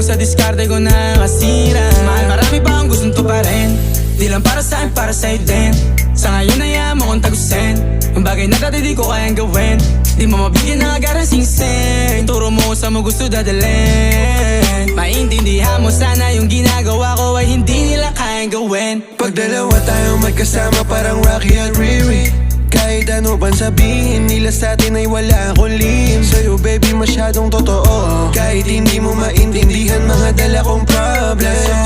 sa diskarte ko na kasira. Mahal, marami pa akong gustong tuparin. Di lang para sa'kin, para sa'yo din. Sa ngayon ayaw mo kong tagusin ang bagay na dati di ko kayang gawin. Di mo mabigyan ng agarang singsing. Turo mo kung saan mo gusto dadalhin. Maintindihan mo sana yung ginagawa ko ay hindi nila kayang gawin. Pag dalawa tayong magkasama parang Rocky at Riri. Kahit ano pang sabihin nila sa'tin ay wala akong lihim. Sa'yo baby masyadong totoo. Kahit hindi mo maintindihan mga dala kong problem.